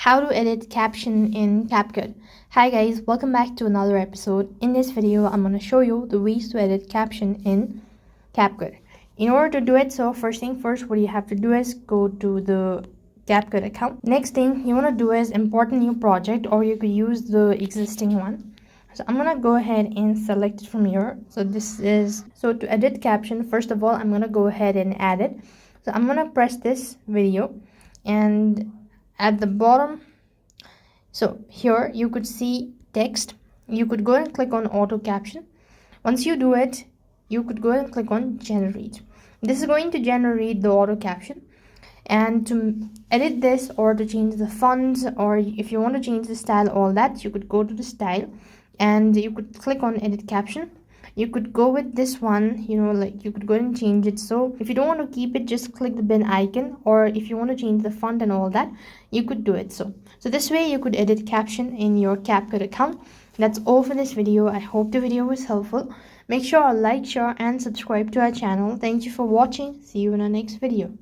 How to edit caption in Capcut. Hi guys, welcome back to another episode. In this video, I'm going to show you the ways to edit caption in Capcut. In order to do it, so first thing first, what you have to do is go to the Capcut account. Next thing you want to do is import a new project, or you could use the existing one. So I'm going to go ahead and select it from here. So to edit caption, first of all, I'm going to go ahead and add it. So I'm going to press this video, and at the bottom, so here you could see text. You could go and click on auto caption. Once you do it, you could go and click on generate. This is going to generate the auto caption. And to edit this, or to change the fonts, or if you want to change the style, all that, you could go to the style and you could click on edit caption. You could go with this one, like you could go and change it. So if you don't want to keep it, just click the bin icon, or if you want to change the font and all that, you could do it. So this way you could edit caption in your Capcut account. That's all for this video. I hope the video was helpful. Make sure to like, share and subscribe to our channel. Thank you for watching. See you in our next video.